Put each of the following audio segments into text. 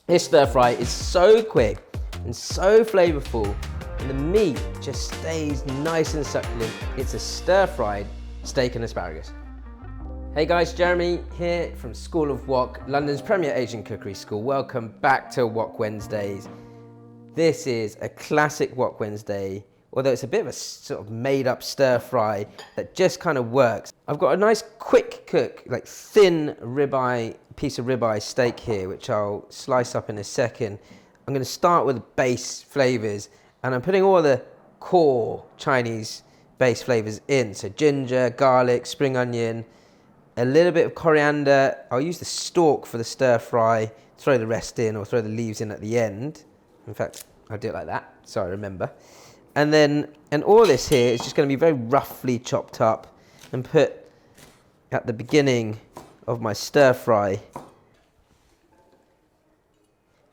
This stir fry is so quick and so flavorful, and the meat just stays nice and succulent. It's a stir-fried steak and asparagus. Hey guys, Jeremy here from School of Wok, London's premier Asian cookery school. Welcome back to Wok Wednesdays. This is a classic Wok Wednesday, although it's a bit of a sort of made-up stir-fry that just kind of works. I've got a nice quick cook, like thin ribeye, piece of ribeye steak here, which I'll slice up in a second. I'm going to start with base flavors, and I'm putting all the core Chinese base flavors in. So ginger, garlic, spring onion, a little bit of coriander. I'll use the stalk for the stir fry, throw the rest in, or throw the leaves in at the end. In fact, I'll do it like that, so I remember. And all this here is just going to be very roughly chopped up and put at the beginning of my stir fry.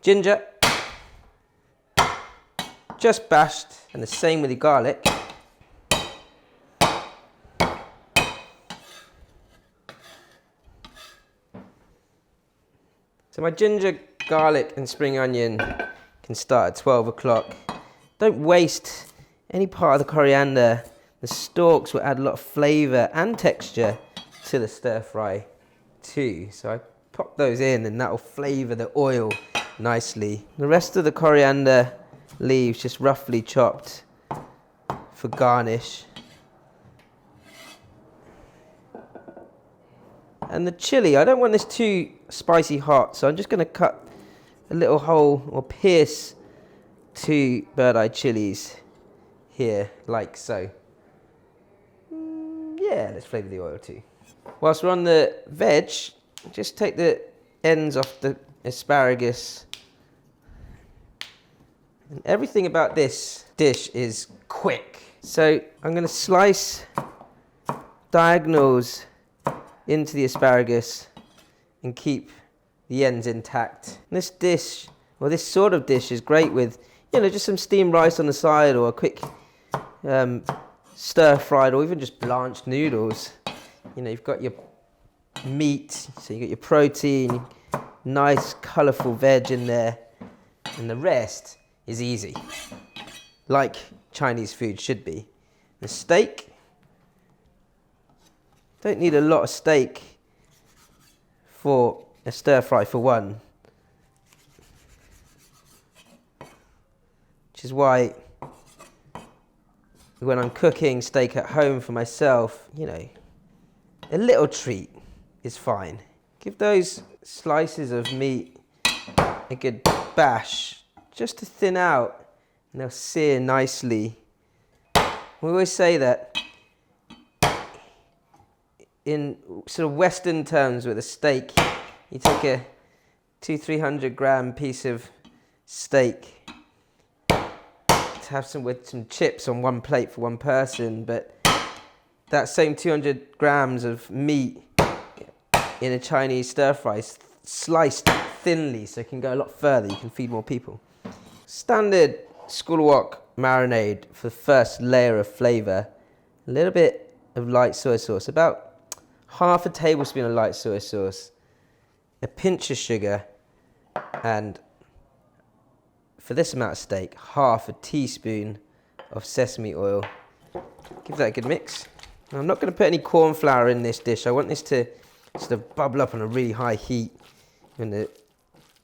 Ginger, just bashed, and the same with the garlic. So my ginger, garlic and spring onion can start at 12 o'clock. Don't waste any part of the coriander. The stalks will add a lot of flavour and texture to the stir fry too. So I pop those in and that will flavour the oil nicely. The rest of the coriander leaves just roughly chopped for garnish. And the chilli, I don't want this too spicy hot, so I'm just going to cut a little hole or pierce 2 bird-eye chilies here, like so. Yeah, let's flavour the oil too. Whilst we're on the veg, just take the ends off the asparagus. And everything about this dish is quick. So I'm going to slice diagonals into the asparagus and keep the ends intact. And this dish, or this sort of dish, is great with, just some steamed rice on the side, or a quick stir-fried, or even just blanched noodles. You've got your meat, so you got your protein, nice colourful veg in there, and the rest is easy, like Chinese food should be. The steak, don't need a lot of steak for a stir fry for one, which is why when I'm cooking steak at home for myself, a little treat is fine. Give those slices of meat a good bash just to thin out, and they'll sear nicely. We always say that in sort of Western terms with a steak, you take a 200-300 gram piece of steak to have with some chips on one plate for one person, but that same 200 grams of meat in a Chinese stir fry is sliced thinly, so it can go a lot further. You can feed more people. Standard School of Wok marinade for the first layer of flavour. A little bit of light soy sauce, about half a tablespoon of light soy sauce, a pinch of sugar, and for this amount of steak, half a teaspoon of sesame oil. Give that a good mix. Now, I'm not going to put any corn flour in this dish. I want this to sort of bubble up on a really high heat when the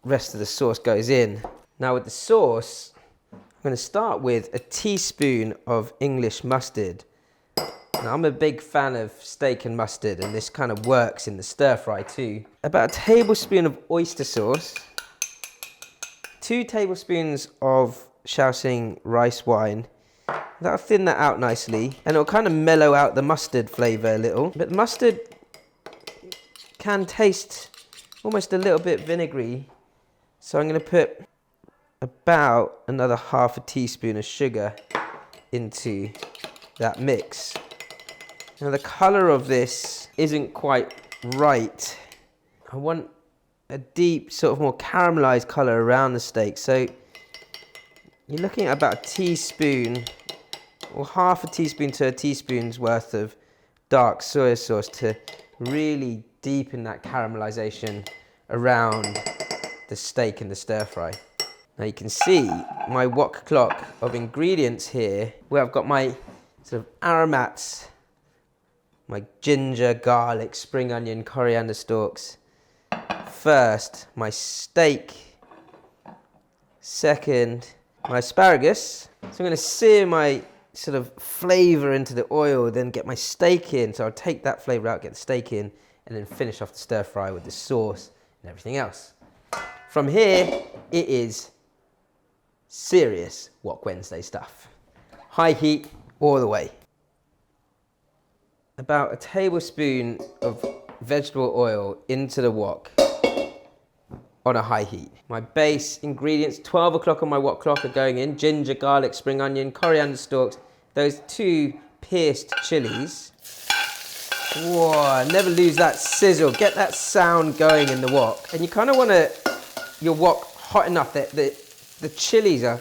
rest of the sauce goes in. Now with the sauce, I'm going to start with a teaspoon of English mustard. Now I'm a big fan of steak and mustard, and this kind of works in the stir fry too. About a tablespoon of oyster sauce, 2 tablespoons of Shaoxing rice wine. That'll thin that out nicely, and it'll kind of mellow out the mustard flavour a little. But mustard can taste almost a little bit vinegary, so I'm going to put about another half a teaspoon of sugar into that mix. Now the colour of this isn't quite right. I want a deep, sort of more caramelised colour around the steak, so you're looking at about a teaspoon or half a teaspoon to a teaspoon's worth of dark soy sauce to really deepen that caramelisation around the steak in the stir fry. Now you can see my wok clock of ingredients here, where I've got my sort of aromats, my ginger, garlic, spring onion, coriander stalks. First, my steak. Second, my asparagus. So I'm going to sear my sort of flavour into the oil, then get my steak in. So I'll take that flavour out, get the steak in, and then finish off the stir fry with the sauce and everything else. From here, it is serious Wok Wednesday stuff. High heat all the way. About a tablespoon of vegetable oil into the wok on a high heat. My base ingredients, 12 o'clock on my wok clock, are going in. Ginger, garlic, spring onion, coriander stalks, those 2 pierced chilies. Whoa, never lose that sizzle. Get that sound going in the wok. And you kind of want your wok hot enough that the chilies are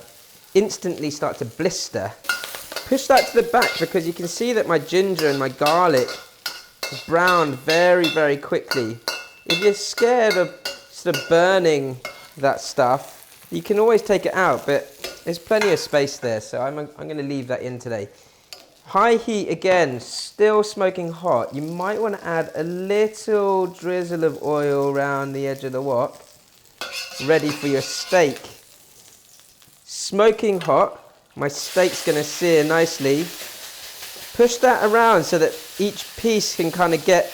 instantly start to blister. Push that to the back because you can see that my ginger and my garlic is browned very, very quickly. If you're scared of sort of burning that stuff, you can always take it out, but there's plenty of space there, so I'm going to leave that in today. High heat again, still smoking hot. You might want to add a little drizzle of oil around the edge of the wok. Ready for your steak. Smoking hot. My steak's going to sear nicely. Push that around so that each piece can kind of get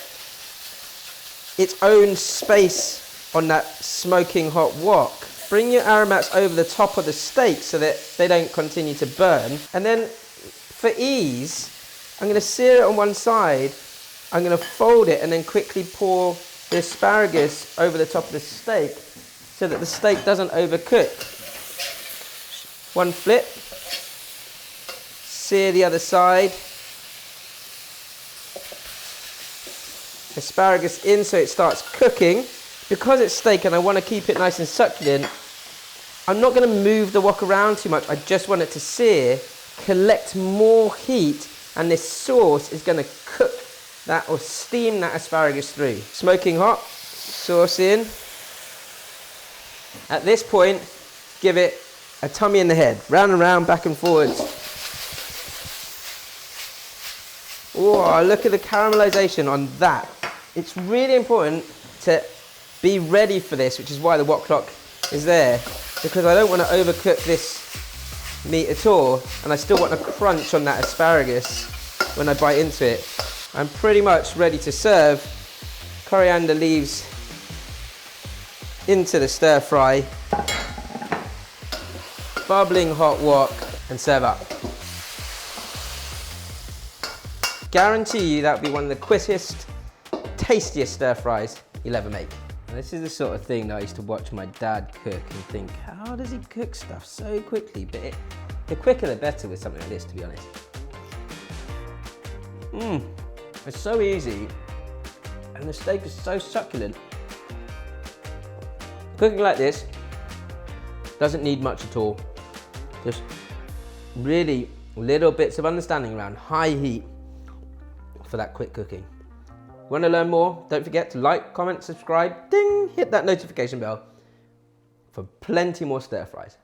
its own space on that smoking hot wok. Bring your aromats over the top of the steak so that they don't continue to burn. And then for ease, I'm going to sear it on one side. I'm going to fold it and then quickly pour the asparagus over the top of the steak so that the steak doesn't overcook. One flip. Sear the other side. Asparagus in so it starts cooking. Because it's steak and I want to keep it nice and succulent, I'm not going to move the wok around too much. I just want it to sear, collect more heat, and this sauce is going to cook that or steam that asparagus through. Smoking hot, sauce in. At this point, give it a tummy in the head, round and round, back and forwards. Oh, look at the caramelisation on that. It's really important to be ready for this, which is why the wok clock is there, because I don't want to overcook this meat at all, and I still want a crunch on that asparagus when I bite into it. I'm pretty much ready to serve. Coriander leaves into the stir fry. Bubbling hot wok, and serve up. Guarantee you that'll be one of the quickest, tastiest stir fries you'll ever make. And this is the sort of thing that I used to watch my dad cook and think, how does he cook stuff so quickly? But the quicker the better with something like this, to be honest. It's so easy, and the steak is so succulent. Cooking like this doesn't need much at all. Just really little bits of understanding around high heat for that quick cooking. Want to learn more? Don't forget to like, comment, subscribe, ding, hit that notification bell for plenty more stir fries.